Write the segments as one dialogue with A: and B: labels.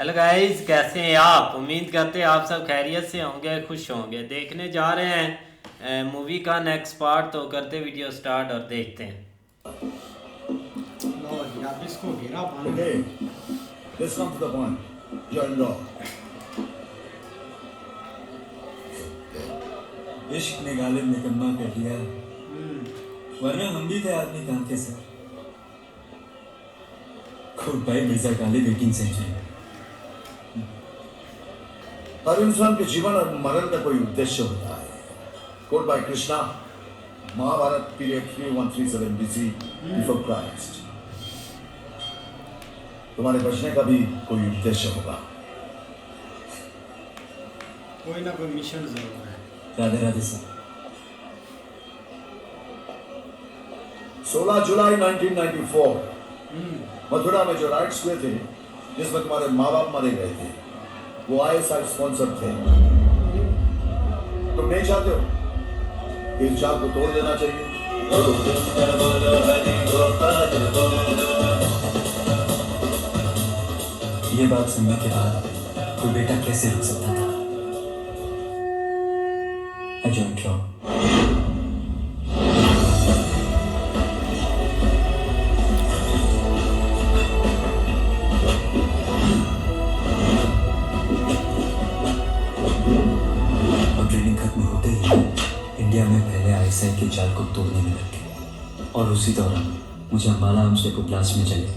A: Hello guys, कैसे हैं आप? उम्मीद करते हैं आप सब खैरियत से होंगे, खुश होंगे। देखने जा रहे हैं मूवी का नेक्स्ट पार्ट। तो करते वीडियो स्टार्ट और देखते हैं।
B: लो जी, आप इसको घेरा पानी।
C: Okay, let's come to the point. You're in law.
D: इश्क ने गालिब निकम्मा कर दिया, वरना हम भी थे आदमी काम के सर। खुद भाई मिर्जा गालिब 18 सेंचुरी।
C: हर इंसान के जीवन और मरण का कोई उद्देश्य होता है। Quote by Krishna, Mahabharata period 3137 BC before Christ. तुम्हारे बचने का भी कोई उद्देश्य होगा।
B: कोई ना कोई मिशन जरूर है।
D: राधे राधे सर।
C: 16 जुलाई 1994 मथुरा में जो राइट्स हुए थे, जिसमें तुम्हारे माँ बाप मारे गए थे, वो ISI स्पॉन्सर थे। तुम नहीं चाहते हो कि इस जाल को तोड़ देना चाहिए?
D: ये बात सुनने के बाद कोई बेटा कैसे रुक सकता था? I joined law. और ट्रेनिंग खत्म होते ही इंडिया में पहले ISI के जाल को तोड़ने में लग गए। और उसी दौरान मुझे अम्बाला आर्म्स डेपो ब्लास्ट में चले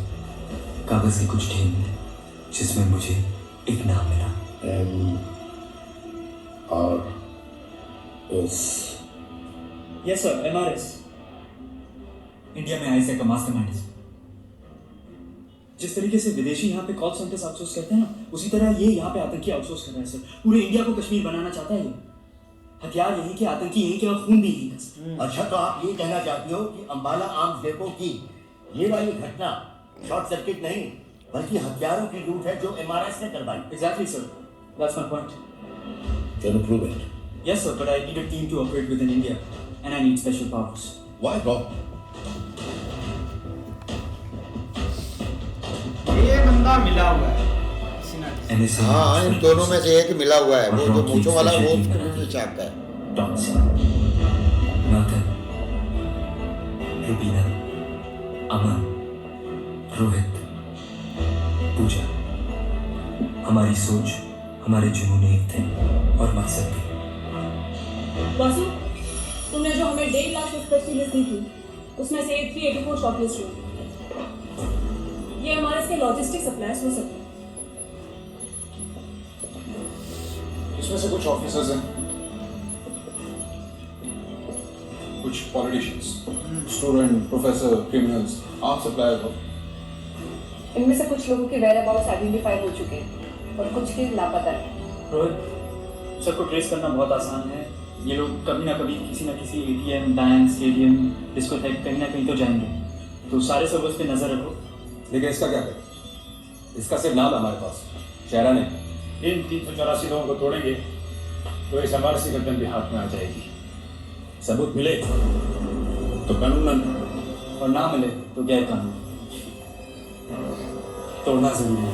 D: कागज के कुछ ढेर मिले, जिसमें मुझे एक नाम मिला। Yes sir, MRS। इंडिया में ISI का मास्टरमाइंड है। जिस तरीके से विदेशी यहाँ पे कॉल सेंटर्स आउटसोर्स करते हैं ना, उसी तरह ये यहाँ पे आतंकी आउटसोर्स कर रहा है सर। पूरे इंडिया को कश्मीर बनाना चाहता है ये। हथियार यहीं के, आतंकी यहीं के, और खून भी यहीं का।
E: अच्छा, तो आप ये कहना चाहते हो कि अम्बाला आर्म्स डेपो की ये वाली घटना शॉर्ट सर्किट नहीं बल्कि हथियारों की लूट है जो MRS ने करवाई?
D: Exactly sir, that's my point.
C: Can you prove it?
D: Yes sir, but I need a team to operate within India and I need special powers.
C: Why, bro?
B: ये बंदा मिला हुआ है किसी ना किसी।
D: NSA
F: हाँ, इन दोनों में से एक मिला हुआ है। वो जो मूंछों वाला है, वो क्रिमिनल चाहता है।
D: Don sir, Nathan, Rubina, Aman, Rohit, पूजा। हमारी सोच, हमारे जुनून एक थे और मकसद भी।
G: वासु, तुमने जो हमें 1.5 लाख स्पेशलिस्ट दी थी, उसमें से 384 शॉर्टलिस्ट हुए। ये हमारे के लॉजिस्टिक सप्लायर्स हो सकते हैं।
H: इसमें से कुछ ऑफिसर्स हैं, कुछ politicians, student, professor, criminals, arm supplier.
G: इनमें से कुछ लोगों के वेयर अबाउट्स आइडेंटिफाई हो चुके हैं और कुछ के लापता हैं।
D: रोहित, सबको ट्रेस करना बहुत आसान है। ये लोग कभी ना कभी किसी न किसी ATM, बैंक, स्टेडियम, डिस्कोथेक कहीं ना कहीं तो जाएंगे। तो सारे सर्वर्स पे नजर रखो।
H: लेकिन इसका क्या करें? इसका सिर्फ नाम है हमारे पास, चेहरा नहीं।
I: इन 384 लोगों को तोड़ेंगे तो इस MRS गर्दन भी हाथ में आ जाएगी। सबूत मिले तो कानूनन,
D: और ना मिले तो गैर कानूनी। तोड़ना जरूरी है।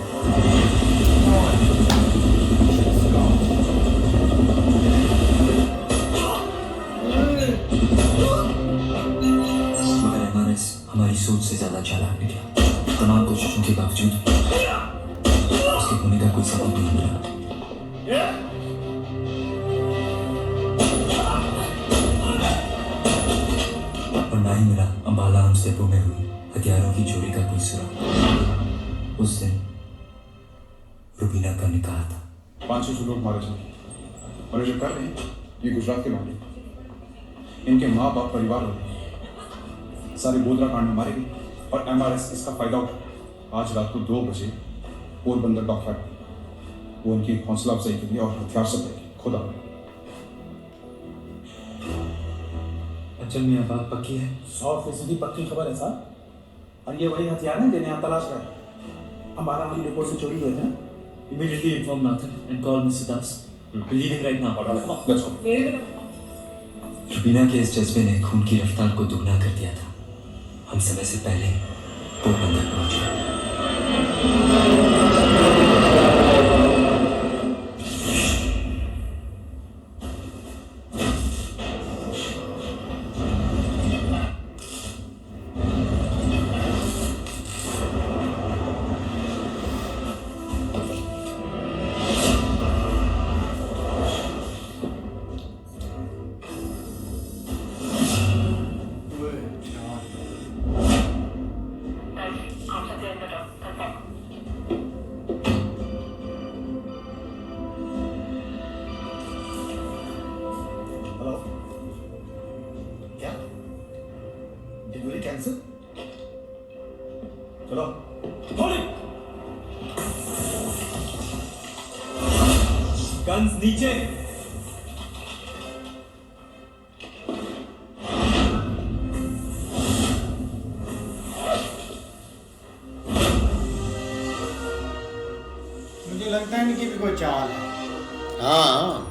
D: मगर MRS हमारी सोच से ज्यादा चालाक निकला। तमाम कोशिशों के बावजूद उसके होने का कोई सबूत नहीं मिला। और ना ही मिला अम्बाला आर्म्स डेपो में हुई हथियारों की चोरी का कोई सुराग। उस दिन रुबीना का निकाह था।
H: 500 लोग मारे जाए और ये जो कर रहे हैं, ये गुजरात के लौंडे। इनके माँ बाप, परिवार लोग सारे गोदरा कांड में मारे गए और MRS इसका फायदा उठा। आज रात को 2 बजे पोरबंदर डॉकयार्ड वो उनकी हौसला अफजाई के लिए और हथियार सप्लाई के खुदा।
D: अचल में बात पक्की है।
E: 100% पक्की खबर है सर। और ये वही हथियार है जिन्हें आप तलाश रहे हैं। हमारा हम डिपो से चोरी हुए थे ना।
D: Immediately inform Nathan and call Mr. Das. We're leaving right now.
H: Let's go.
D: Rubina के इस जज्बे ने खून की रफ्तार को दुगना कर दिया था। हम समय से पहले पोरबंदर पहुंच गए।
B: गन्स नीचे। मुझे लगता है इनकी भी कोई चाल है।
F: हाँ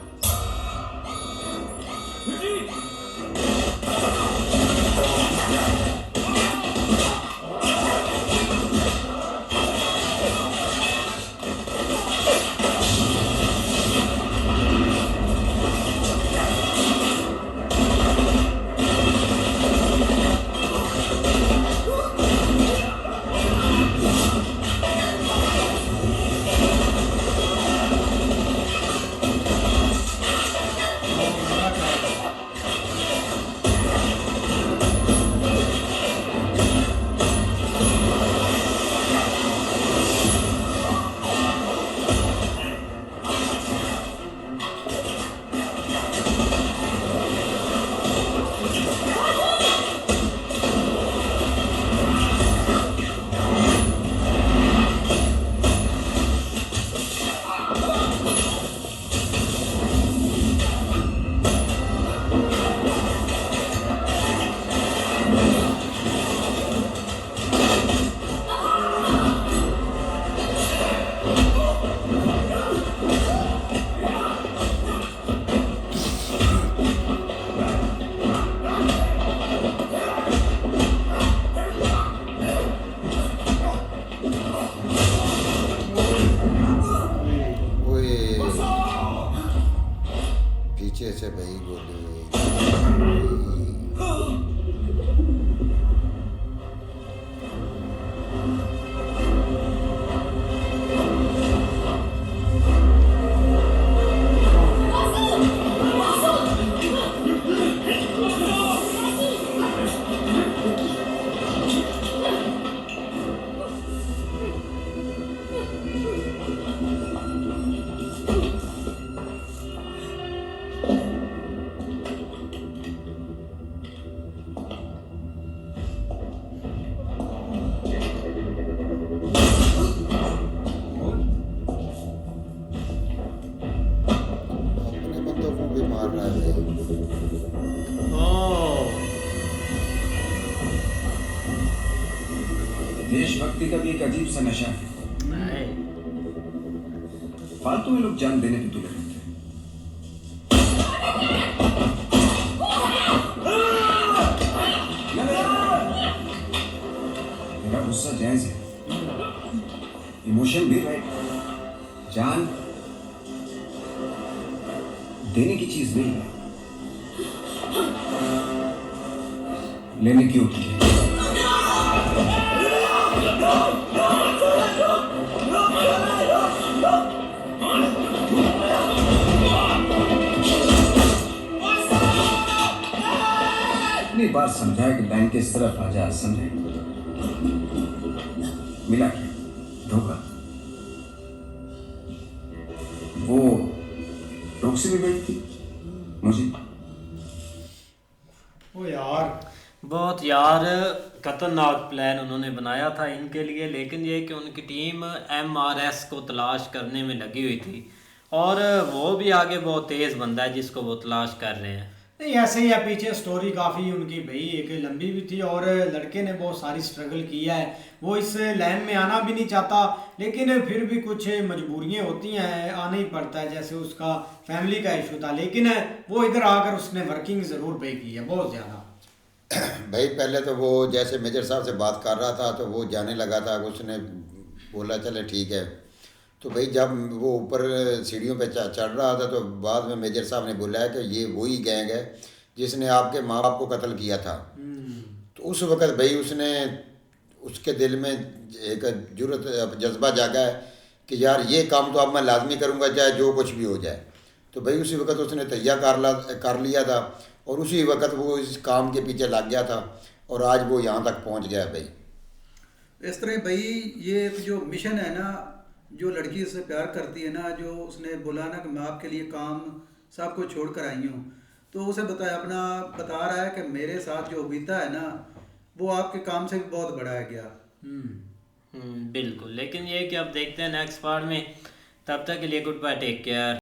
F: पीछे से भाई गोली। अपने बंदों को भी मार रहा है भाई।
A: ओह
H: देशभक्ति का भी एक अजीब सा नशा है।
A: नहीं।
H: फालतू में लोग जान देने पे तुले रहते हैं। मेरा गुस्सा जायज है, इमोशन भी राइट। जान देने की चीज नहीं है, लेने की होती है। इतनी बार समझाया कि बैंक के इस तरफ आ जा, समझे? मिला क्या? धोखा। वो प्रॉक्सी भी गई थी मुझे।
B: ओ यार
A: बहुत यार खतरनाक प्लान उन्होंने बनाया था इनके लिए, लेकिन ये कि उनकी टीम MRS को तलाश करने में लगी हुई थी और वो भी आगे बहुत तेज़ बंदा है जिसको वो तलाश कर रहे हैं।
B: नहीं, ऐसे ही है। पीछे स्टोरी काफ़ी उनकी भाई एक लंबी भी थी और लड़के ने बहुत सारी स्ट्रगल किया है। वो इस लाइन में आना भी नहीं चाहता, लेकिन फिर भी कुछ मजबूरियां होती हैं, आना ही पड़ता है। जैसे उसका फैमिली का इशू था, लेकिन वो इधर आकर उसने वर्किंग ज़रूर भाई की है, बहुत ज़्यादा।
F: भाई पहले तो वो जैसे मेजर साहब से बात कर रहा था तो वो जाने लगा था, उसने बोला चले ठीक है। तो भाई जब वो ऊपर सीढ़ियों पे चढ़ रहा था तो बाद में मेजर साहब ने बोला है कि ये वही गैंग है जिसने आपके माँ बाप को कत्ल किया था। तो उस वक़्त भाई उसके दिल में एक जुर्रत जज्बा जागा है कि यार ये काम तो अब मैं लाजमी करूँगा चाहे जो कुछ भी हो जाए। तो भाई उसी वक़्त उसने तैयार कर लिया था और उसी वक़्त वो इस काम के पीछे लग गया था और आज वो यहाँ तक पहुँच गया भाई।
J: इस तरह भाई ये एक जो मिशन है ना, जो लड़की से प्यार करती है ना, जो उसने बोला ना कि मैं आपके लिए काम सब कुछ छोड़ कर आई हूँ, तो उसे बता रहा है कि मेरे साथ जो बीता है ना वो आपके काम से भी बहुत बड़ा है गया।
A: बिल्कुल। लेकिन ये कि अब देखते हैं नेक्स्ट पार्ट में। तब तक के लिए गुड बाय, टेक केयर।